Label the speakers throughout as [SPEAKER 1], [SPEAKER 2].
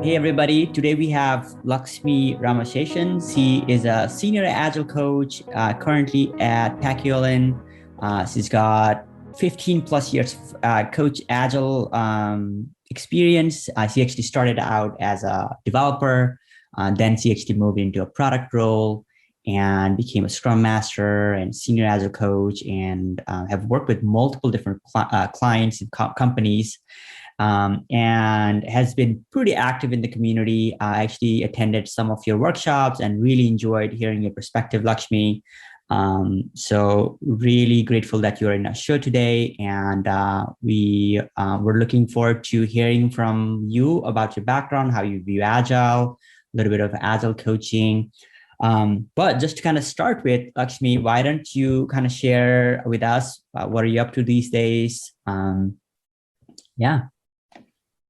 [SPEAKER 1] Hey everybody, today we have Lakshmi Ramaseshan. She is a senior agile coach currently at Pacin. She's got 15 plus years of coach agile experience. She actually started out as a developer, then she actually moved into a product role and became a Scrum Master and senior agile coach, and have worked with multiple different clients and companies. And has been pretty active in the community. I actually attended some of your workshops and really enjoyed hearing your perspective, Lakshmi. So really grateful that you're in our show today, and we're looking forward to hearing from you about your background, how you view Agile, a little bit of Agile coaching. But just to kind of start with, Lakshmi, why don't you kind of share with us what are you up to these days? Yeah.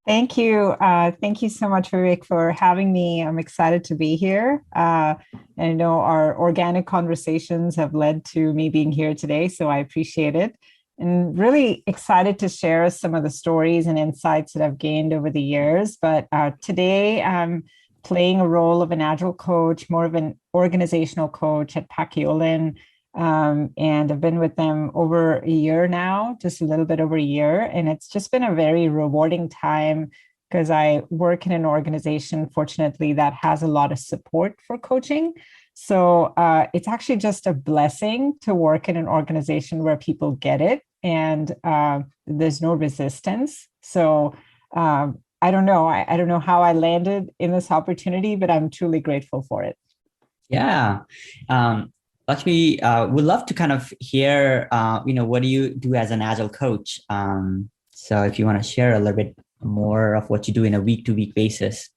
[SPEAKER 2] Thank you. Thank you so much, Vivek, for having me. I'm excited to be here. And I know our organic conversations have led to me being here today, so I appreciate it. And really excited to share some of the stories and insights that I've gained over the years. But today I'm playing a role of an Agile coach, more of an organizational coach at Pacin. And I've been with them over a year now, just a little bit over a year. And it's just been a very rewarding time because I work in an organization, fortunately, that has a lot of support for coaching. So it's actually just a blessing to work in an organization where people get it and there's no resistance. So I don't know. I don't know how I landed in this opportunity, but I'm truly grateful for it.
[SPEAKER 1] Yeah. Lakshmi, would love to kind of hear, what do you do as an Agile coach? So if you want to share a little bit more of what you do in a week-to-week basis.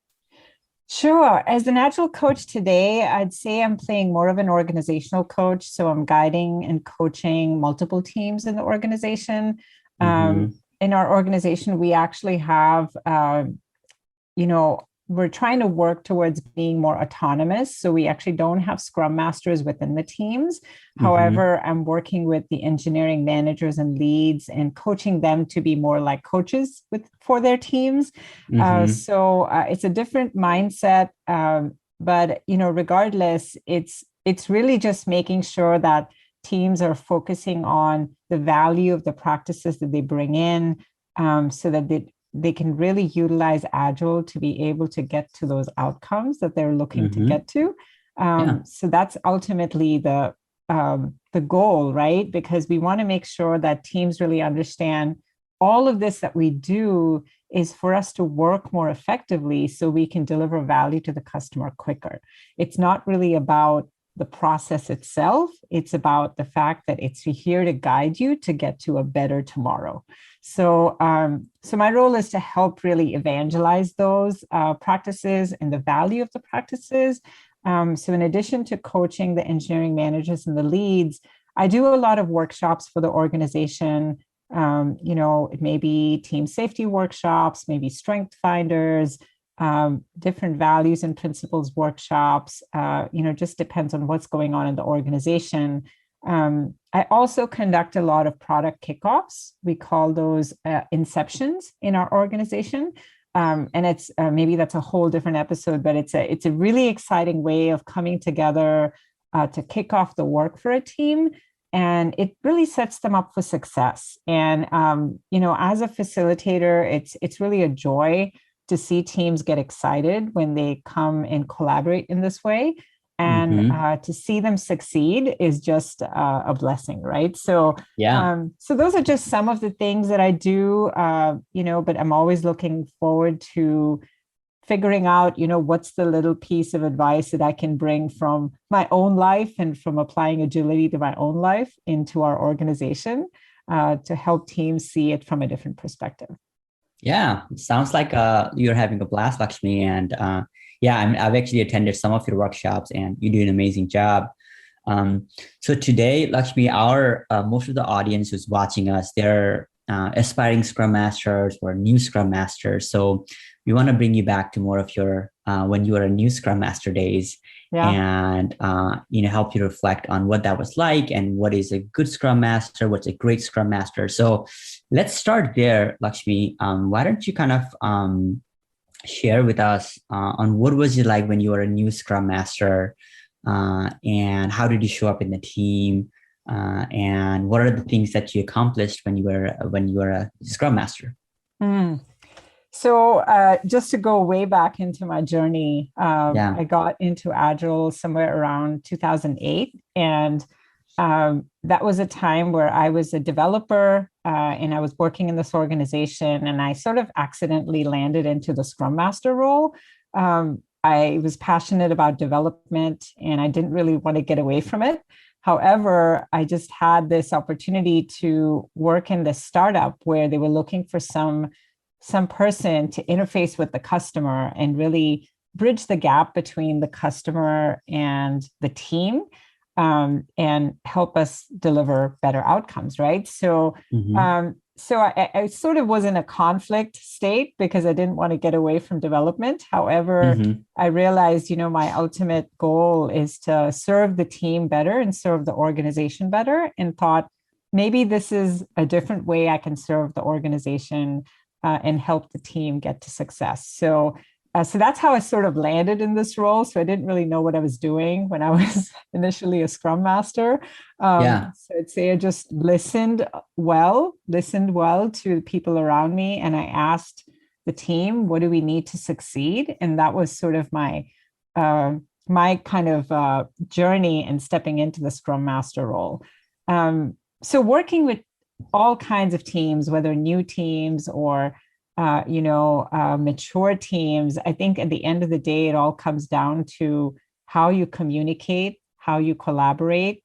[SPEAKER 2] Sure. As an Agile coach today, I'd say I'm playing more of an organizational coach. So I'm guiding and coaching multiple teams in the organization.
[SPEAKER 1] Mm-hmm.
[SPEAKER 2] In our organization, we actually have, we're trying to work towards being more autonomous. So we actually don't have Scrum Masters within the teams.
[SPEAKER 1] Mm-hmm.
[SPEAKER 2] However, I'm working with the engineering managers and leads and coaching them to be more like coaches for their teams.
[SPEAKER 1] Mm-hmm.
[SPEAKER 2] So it's a different mindset. But regardless, it's really just making sure that teams are focusing on the value of the practices that they bring in, so that they can really utilize Agile to be able to get to those outcomes that they're looking to get to. So that's ultimately the goal, right? Because we want to make sure that teams really understand all of this that we do is for us to work more effectively so we can deliver value to the customer quicker. It's not really about the process itself. It's about the fact that it's here to guide you to get to a better tomorrow. So my role is to help really evangelize those practices and the value of the practices. So in addition to coaching the engineering managers and the leads, I do a lot of workshops for the organization. It may be team safety workshops, maybe strength finders, different values and principles workshops. Just depends on what's going on in the organization. I also conduct a lot of product kickoffs. We call those inceptions in our organization. And it's maybe that's a whole different episode, but it's a really exciting way of coming together to kick off the work for a team. And it really sets them up for success. And, as a facilitator, it's really a joy to see teams get excited when they come and collaborate in this way. And to see them succeed is just a blessing, right? So, so those are just some of the things that I do, but I'm always looking forward to figuring out, what's the little piece of advice that I can bring from my own life and from applying agility to my own life into our organization to help teams see it from a different perspective.
[SPEAKER 1] Yeah, sounds like you're having a blast, Lakshmi. And I've actually attended some of your workshops, and you do an amazing job. So today, Lakshmi, our most of the audience who's watching us, they're aspiring Scrum Masters or new Scrum Masters. So we want to bring you back to more of your when you were a new Scrum Master days, and help you reflect on what that was like and what is a good Scrum Master, what's a great Scrum Master. So let's start there, Lakshmi. Why don't you kind of share with us on what was it like when you were a new Scrum Master, and how did you show up in the team, and what are the things that you accomplished when you were a Scrum Master?
[SPEAKER 2] Mm. So just to go way back into my journey,
[SPEAKER 1] Yeah.
[SPEAKER 2] I got into Agile somewhere around 2008. And that was a time where I was a developer and I was working in this organization, and I sort of accidentally landed into the Scrum Master role. I was passionate about development and I didn't really want to get away from it. However, I just had this opportunity to work in this startup where they were looking for some person to interface with the customer and really bridge the gap between the customer and the team, and help us deliver better outcomes, right? So,
[SPEAKER 1] Mm-hmm.
[SPEAKER 2] I sort of was in a conflict state because I didn't want to get away from development. However,
[SPEAKER 1] Mm-hmm.
[SPEAKER 2] I realized, my ultimate goal is to serve the team better and serve the organization better, and thought maybe this is a different way I can serve the organization and help the team get to success. So that's how I sort of landed in this role. So I didn't really know what I was doing when I was initially a Scrum Master.
[SPEAKER 1] Yeah.
[SPEAKER 2] So I'd say I just listened well to the people around me, and I asked the team, "What do we need to succeed?" And that was sort of my kind of journey in stepping into the Scrum Master role. So working with all kinds of teams, whether new teams or mature teams, I think at the end of the day, it all comes down to how you communicate, how you collaborate,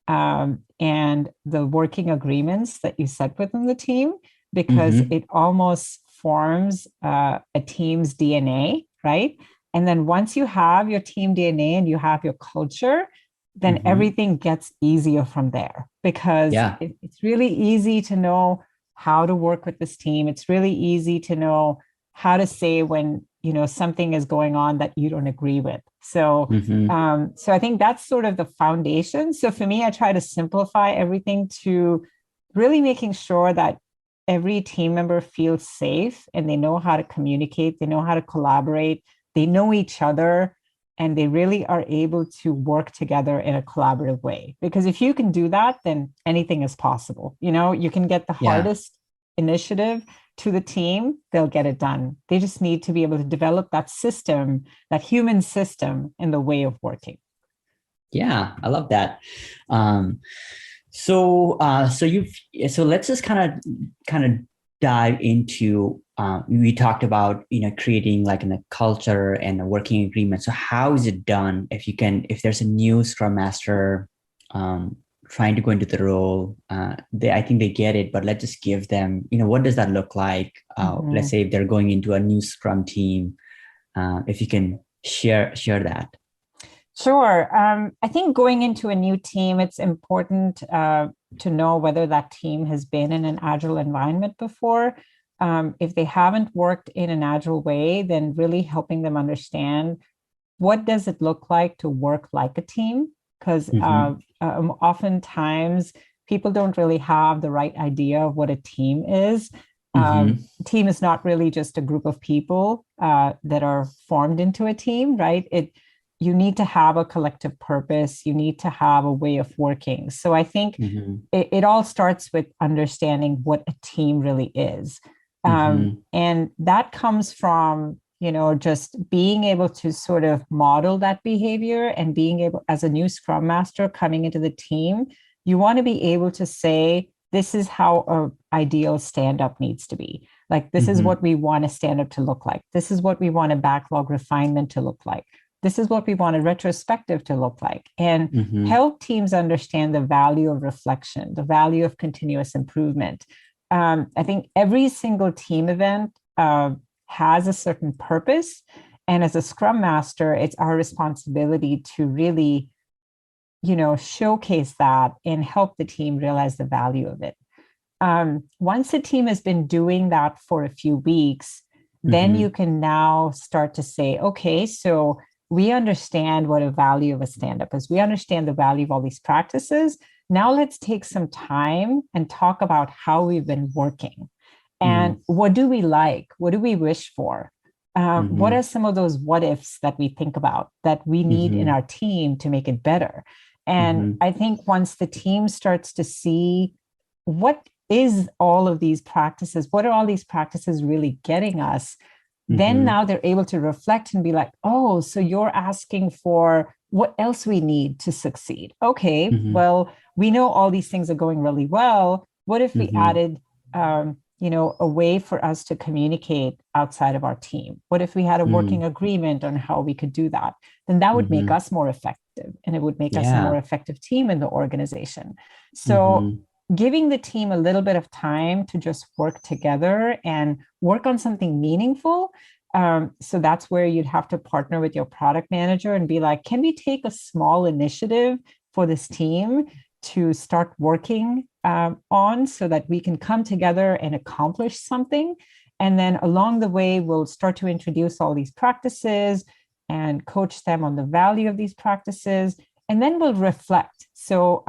[SPEAKER 2] and the working agreements that you set within the team, because
[SPEAKER 1] Mm-hmm.
[SPEAKER 2] it almost forms a team's DNA, right? And then once you have your team DNA and you have your culture, then
[SPEAKER 1] Mm-hmm.
[SPEAKER 2] everything gets easier from there, because
[SPEAKER 1] Yeah.
[SPEAKER 2] it's really easy to know how to work with this team. It's really easy to know how to say when something is going on that you don't agree with. So,
[SPEAKER 1] Mm-hmm.
[SPEAKER 2] so I think that's sort of the foundation. So for me, I try to simplify everything to really making sure that every team member feels safe and they know how to communicate, they know how to collaborate, they know each other, and they really are able to work together in a collaborative way. Because if you can do that, then anything is possible. You can get the
[SPEAKER 1] Yeah.
[SPEAKER 2] hardest initiative to the team, they'll get it done. They just need to be able to develop that system, that human system in the way of working.
[SPEAKER 1] Yeah, I love that. Um, so let's just kind of dive into. We talked about creating like in a culture and a working agreement. So how is it done? If there's a new Scrum Master um, trying to go into the role, I think they get it, but let's just give them. What does that look like? Let's
[SPEAKER 2] Mhm.
[SPEAKER 1] say if they're going into a new Scrum team, if you can share that.
[SPEAKER 2] Sure. I think going into a new team, it's important to know whether that team has been in an agile environment before. If they haven't worked in an agile way, then really helping them understand what does it look like to work like a team? Because
[SPEAKER 1] Mm-hmm.
[SPEAKER 2] oftentimes people don't really have the right idea of what a team is.
[SPEAKER 1] Mm-hmm.
[SPEAKER 2] Team is not really just a group of people that are formed into a team, right? You need to have a collective purpose. You need to have a way of working. So I think
[SPEAKER 1] Mm-hmm.
[SPEAKER 2] it all starts with understanding what a team really is.
[SPEAKER 1] Mm-hmm.
[SPEAKER 2] And that comes from, just being able to sort of model that behavior, and being able, as a new Scrum Master coming into the team, you want to be able to say, this is how an ideal stand up needs to be. Like, this is
[SPEAKER 1] Mm-hmm.
[SPEAKER 2] what we want a stand up to look like. This is what we want a backlog refinement to look like. This is what we want a retrospective to look like. And
[SPEAKER 1] Mm-hmm.
[SPEAKER 2] help teams understand the value of reflection, the value of continuous improvement. I think every single team event has a certain purpose. And as a Scrum Master, it's our responsibility to really, showcase that and help the team realize the value of it. Once the team has been doing that for a few weeks, then you
[SPEAKER 1] Mm-hmm.
[SPEAKER 2] can now start to say, okay, so we understand what a value of a stand-up is. We understand the value of all these practices. Now let's take some time and talk about how we've been working.
[SPEAKER 1] Mm-hmm.
[SPEAKER 2] And what do we like? What do we wish for? What are some of those what ifs that we think about that we need in our team to make it better? And I think once the team starts to see what is all of these practices, what are all these practices really getting us, then now they're able to reflect and be like, oh, so you're asking for what else we need to succeed. Okay, well, we know all these things are going really well. What if we added, a way for us to communicate outside of our team? What if we had a working agreement on how we could do that? Then that would make us more effective, and it would make us a more effective team in the organization. So giving the team a little bit of time to just work together and work on something meaningful. So that's where you'd have to partner with your product manager and be like, can we take a small initiative for this team to start working on so that we can come together and accomplish something? And then along the way, we'll start to introduce all these practices and coach them on the value of these practices. And then we'll reflect. So,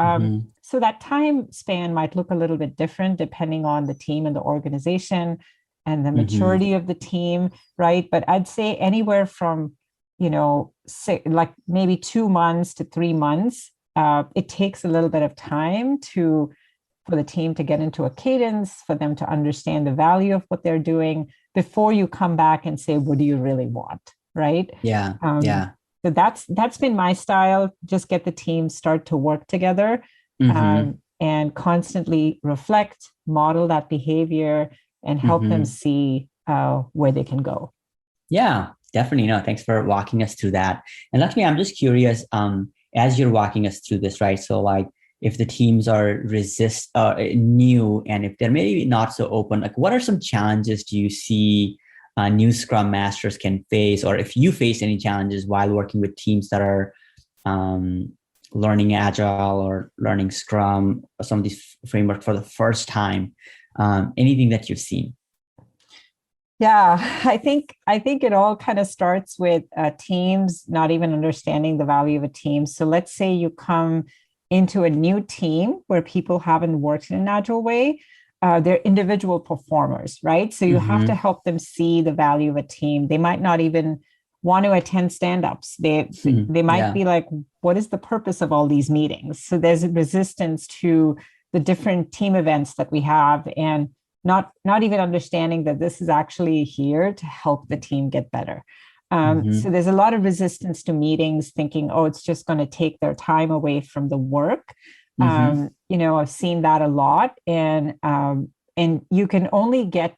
[SPEAKER 2] so that time span might look a little bit different depending on the team and the organization and the maturity of the team, right? But I'd say anywhere from, say, like maybe 2 months to 3 months. It takes a little bit of time for the team to get into a cadence, for them to understand the value of what they're doing before you come back and say, what do you really want, right? So that's been my style. Just get the team start to work together and constantly reflect, model that behavior, and help them see where they can go.
[SPEAKER 1] Yeah, definitely. No, thanks for walking us through that. And Lakshmi, I'm just curious, as you're walking us through this, right? So like if the teams are new and if they're maybe not so open, like what are some challenges do you see new Scrum Masters can face, or if you face any challenges while working with teams that are learning Agile or learning Scrum or some of these frameworks for the first time? Anything that you've seen?
[SPEAKER 2] Yeah, I think it all kind of starts with teams not even understanding the value of a team. So let's say you come into a new team where people haven't worked in an Agile way. They're individual performers, right? So you have to help them see the value of a team. They might not even want to attend stand-ups. They might be like, what is the purpose of all these meetings? So there's a resistance to the different team events that we have, and not even understanding that this is actually here to help the team get better. So there's a lot of resistance to meetings, thinking, oh, it's just going to take their time away from the work. I've seen that a lot, and you can only get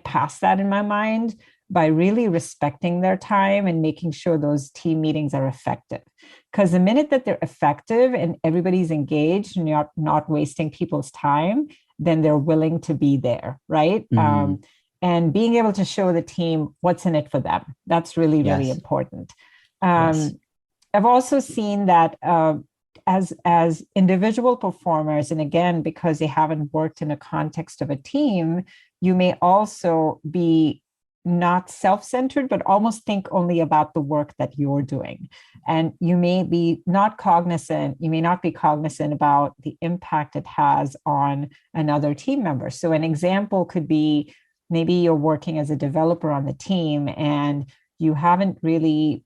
[SPEAKER 2] past that, in my mind, by really respecting their time and making sure those team meetings are effective. Because the minute that they're effective and everybody's engaged and you're not wasting people's time, then they're willing to be there, right? And being able to show the team what's in it for them. That's really, really important. I've also seen that as individual performers, and again, because they haven't worked in a context of a team, you may also be not self-centered, but almost think only about the work that you're doing. And you may not be cognizant about the impact it has on another team member. So an example could be, maybe you're working as a developer on the team and you haven't really,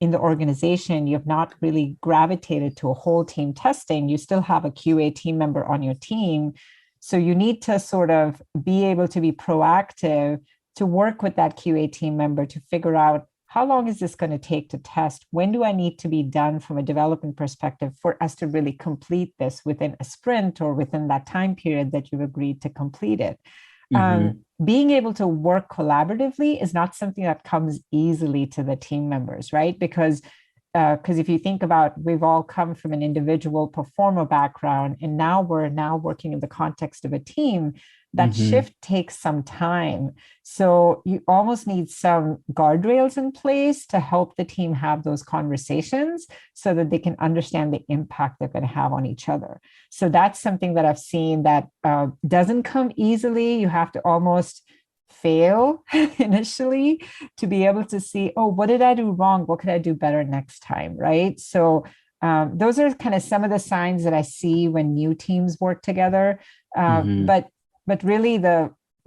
[SPEAKER 2] in the organization, you've not really gravitated to a whole team testing. You still have a QA team member on your team. So you need to sort of be able to be proactive to work with that QA team member to figure out, how long is this going to take to test? When do I need to be done from a development perspective for us to really complete this within a sprint or within that time period that you've agreed to complete it? Being able to work collaboratively is not something that comes easily to the team members, right? Because if you think about, we've all come from an individual performer background, and now we're working in the context of a team. That shift takes some time. So you almost need some guardrails in place to help the team have those conversations so that they can understand the impact they're going to have on each other. So that's something that I've seen that doesn't come easily. You have to almost fail initially to be able to see, oh, what did I do wrong? What could I do better next time, right? So those are kind of some of the signs that I see when new teams work together. But really,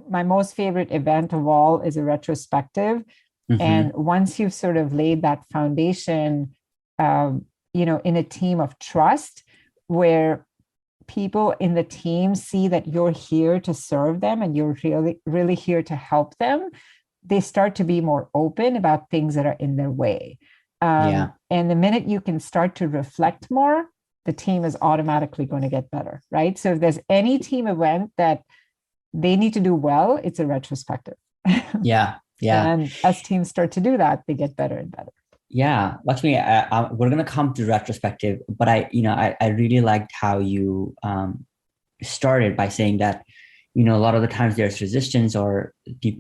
[SPEAKER 2] my most favorite event of all is a retrospective, And once you've sort of laid that foundation, in a team of trust, where people in the team see that you're here to serve them and you're really, really here to help them, they start to be more open about things that are in their way. And the minute you can start to reflect more, the team is automatically going to get better, right? So if there's any team event that they need to do well, it's a retrospective.
[SPEAKER 1] Yeah.
[SPEAKER 2] And as teams start to do that, they get better and better.
[SPEAKER 1] Yeah, Lakshmi, we're going to come to retrospective, but I really liked how you started by saying that, a lot of the times there's resistance or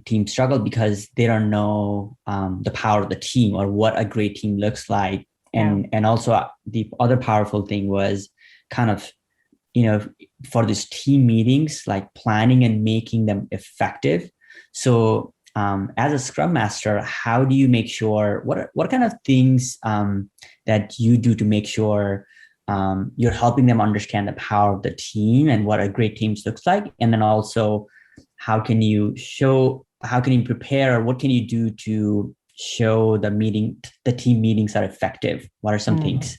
[SPEAKER 1] teams struggle because they don't know the power of the team or what a great team looks like. And also the other powerful thing was kind of, for these team meetings, like planning and making them effective. So as a Scrum Master, how do you make sure, what kind of things that you do to make sure you're helping them understand the power of the team and what a great team looks like? And then also, how can you prepare, or what can you do to show the team meetings are effective? What are some things?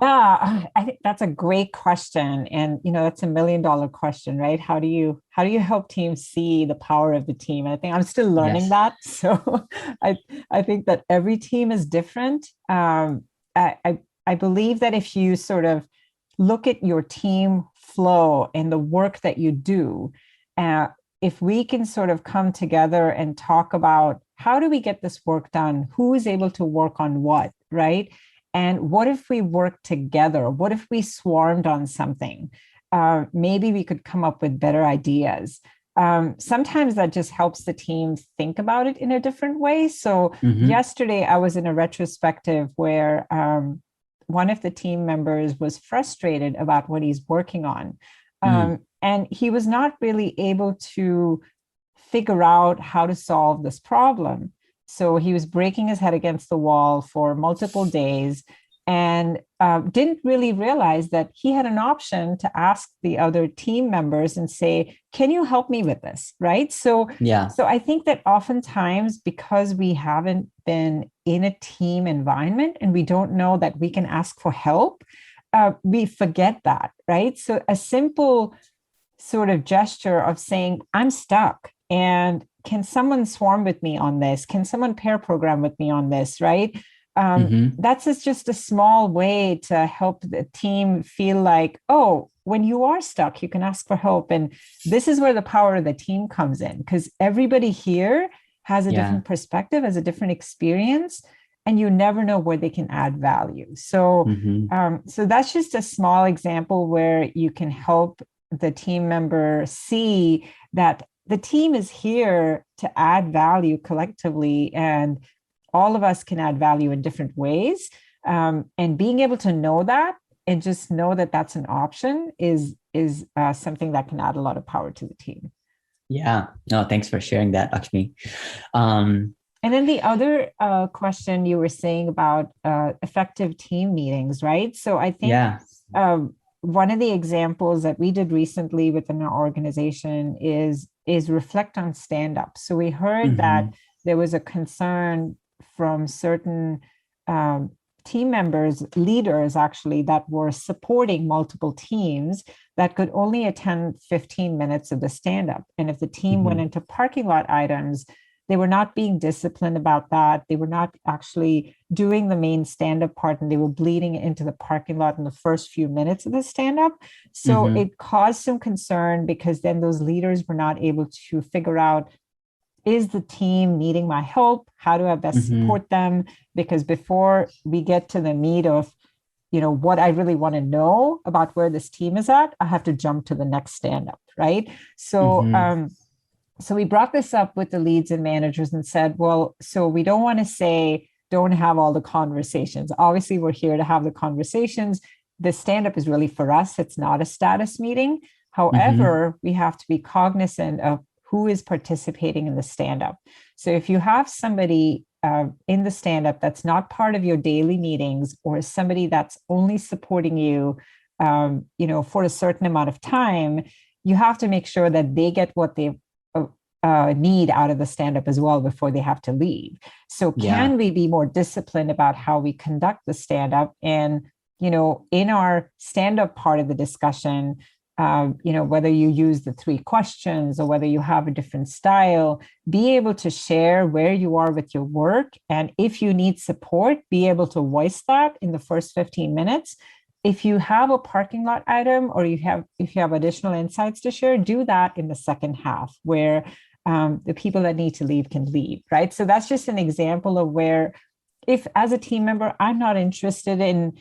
[SPEAKER 2] Yeah, I think that's a great question. And, that's $1 million question, right? How do you help teams see the power of the team? I think I'm still learning that. So I think that every team is different. I believe that if you sort of look at your team flow and the work that you do, if we can sort of come together and talk about how do we get this work done? Who is able to work on what, right? And what if we work together? What if we swarmed on something? Maybe we could come up with better ideas. Sometimes that just helps the team think about it in a different way. So yesterday I was in a retrospective where one of the team members was frustrated about what he's working on. And he was not really able to figure out how to solve this problem. So he was breaking his head against the wall for multiple days and didn't really realize that he had an option to ask the other team members and say, can you help me with this? Right. So I think that oftentimes, because we haven't been in a team environment and we don't know that we can ask for help, we forget that. Right. So a simple sort of gesture of saying, I'm stuck, and can someone swarm with me on this? Can someone pair program with me on this? Right. That's just a small way to help the team feel like, oh, when you are stuck, you can ask for help. And this is where the power of the team comes in, because everybody here has a different perspective, has a different experience, and you never know where they can add value. So, so that's just a small example where you can help the team member see that the team is here to add value collectively, and all of us can add value in different ways. And being able to know that and just know that that's an option is something that can add a lot of power to the team.
[SPEAKER 1] Yeah. No, thanks for sharing that, Lakshmi.
[SPEAKER 2] And then the other question you were saying about effective team meetings, right? So I think one of the examples that we did recently within our organization is reflect on stand-up. So we heard that there was a concern from certain team members, leaders actually, that were supporting multiple teams that could only attend 15 minutes of the stand-up. And if the team went into parking lot items, they were not being disciplined about that. They were not actually doing the main stand-up part, and they were bleeding into the parking lot in the first few minutes of the stand-up. So it caused some concern, because then those leaders were not able to figure out, is the team needing my help? How do I best support them? Because before we get to the meat of, what I really want to know about where this team is at, I have to jump to the next stand-up, right? So, so we brought this up with the leads and managers and said, well, so we don't want to say, don't have all the conversations. Obviously, we're here to have the conversations. The stand-up is really for us. It's not a status meeting. However, we have to be cognizant of who is participating in the stand-up. So if you have somebody in the stand-up that's not part of your daily meetings, or somebody that's only supporting you, for a certain amount of time, you have to make sure that they get what they need out of the stand-up as well before they have to leave. So can we be more disciplined about how we conduct the stand-up? And, in our stand-up part of the discussion, whether you use the 3 questions or whether you have a different style, be able to share where you are with your work. And if you need support, be able to voice that in the first 15 minutes. If you have a parking lot item or if you have additional insights to share, do that in the second half where the people that need to leave can leave, right? So that's just an example of where if as a team member, I'm not interested in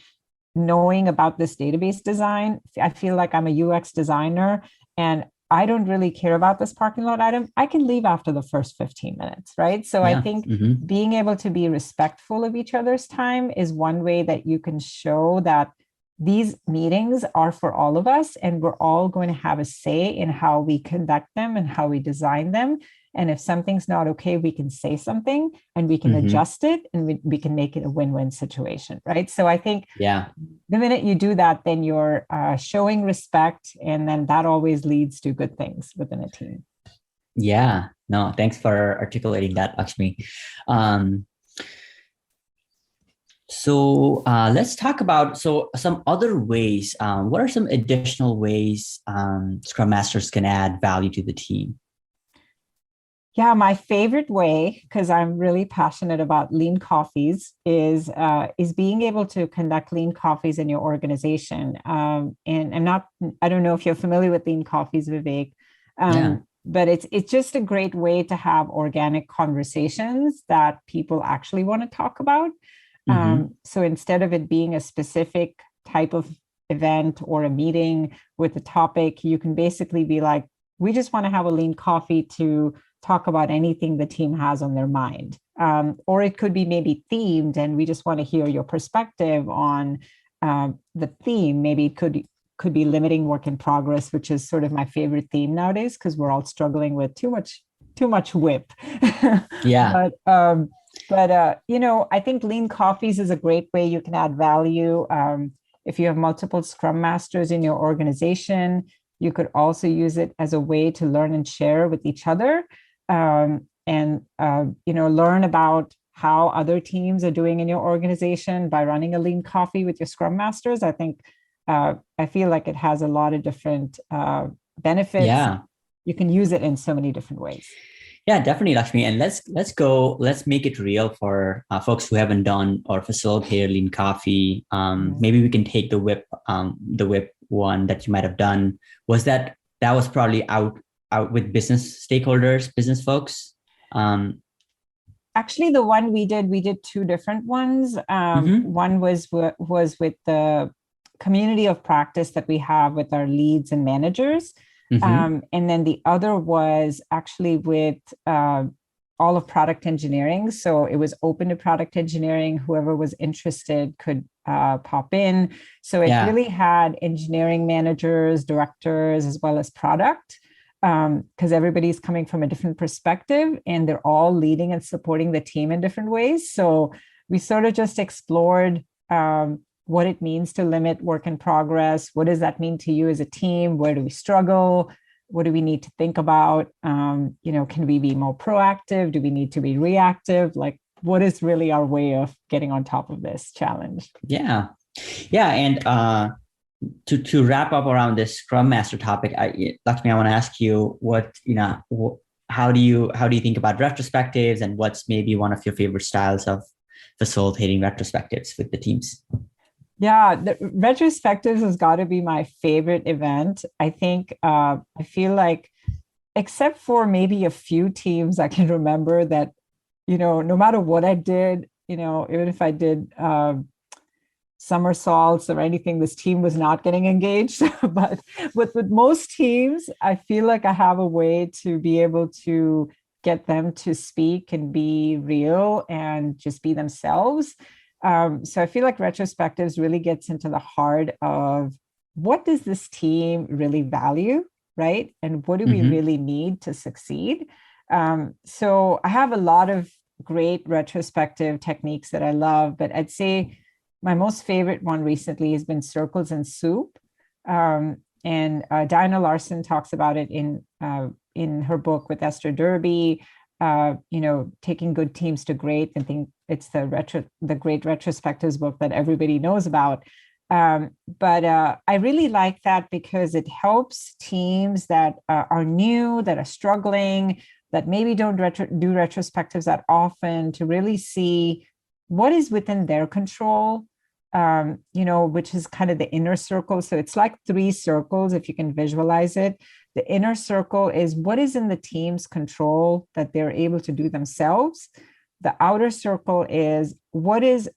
[SPEAKER 2] knowing about this database design, I feel like I'm a UX designer and I don't really care about this parking lot item, I can leave after the first 15 minutes, right? So I think being able to be respectful of each other's time is one way that you can show that these meetings are for all of us and we're all going to have a say in how we conduct them and how we design them. And if something's not okay, we can say something and we can adjust it and we can make it a win-win situation, right? So I think the minute you do that, then you're showing respect, and then that always leads to good things within a team.
[SPEAKER 1] Yeah, no, thanks for articulating that, Lakshmi. So let's talk about some other ways. What are some additional ways Scrum Masters can add value to the team?
[SPEAKER 2] Yeah, my favorite way, because I'm really passionate about lean coffees, is being able to conduct lean coffees in your organization. And I don't know if you're familiar with lean coffees, Vivek, but it's just a great way to have organic conversations that people actually want to talk about. So instead of it being a specific type of event or a meeting with a topic, you can basically be like, we just want to have a lean coffee to talk about anything the team has on their mind. Or it could be maybe themed and we just want to hear your perspective on the theme. Maybe it could be limiting work in progress, which is sort of my favorite theme nowadays because we're all struggling with too much whip. But I think lean coffees is a great way you can add value. If you have multiple Scrum Masters in your organization, you could also use it as a way to learn and share with each other, and learn about how other teams are doing in your organization by running a lean coffee with your Scrum Masters. I think I feel like it has a lot of different benefits. Yeah. You can use it in so many different ways.
[SPEAKER 1] Yeah, definitely, Lakshmi. And let's make it real for folks who haven't done or facilitated lean coffee. Maybe we can take the whip one that you might have done. That was probably out with business stakeholders, business folks?
[SPEAKER 2] Actually, the one we did 2 different ones. One was with the community of practice that we have with our leads and managers. And then the other was actually with all of product engineering. So it was open to product engineering. Whoever was interested could pop in. So it really had engineering managers, directors, as well as product, because everybody's coming from a different perspective and they're all leading and supporting the team in different ways. So we sort of just explored what it means to limit work in progress. What does that mean to you as a team? Where do we struggle? What do we need to think about? Can we be more proactive? Do we need to be reactive? Like, what is really our way of getting on top of this challenge?
[SPEAKER 1] Yeah. And to wrap up around this Scrum Master topic, Lakshmi, I want to ask you how do you think about retrospectives, and what's maybe one of your favorite styles of facilitating retrospectives with the teams?
[SPEAKER 2] Yeah, the retrospectives has got to be my favorite event. I think I feel like, except for maybe a few teams I can remember that, no matter what I did, even if I did somersaults or anything, this team was not getting engaged. But with most teams, I feel like I have a way to be able to get them to speak and be real and just be themselves. So I feel like retrospectives really gets into the heart of what does this team really value, right? And what do we really need to succeed? So I have a lot of great retrospective techniques that I love, but I'd say my most favorite one recently has been circles and soup. And Diana Larson talks about it in in her book with Esther Derby, taking good teams to great. I think it's the Great Retrospectives book that everybody knows about. But I really like that because it helps teams that are new, that are struggling, that maybe don't do retrospectives that often, to really see what is within their control, which is kind of the inner circle. So it's like 3 circles, if you can visualize it. The inner circle is what is in the team's control that they're able to do themselves. The outer circle is what is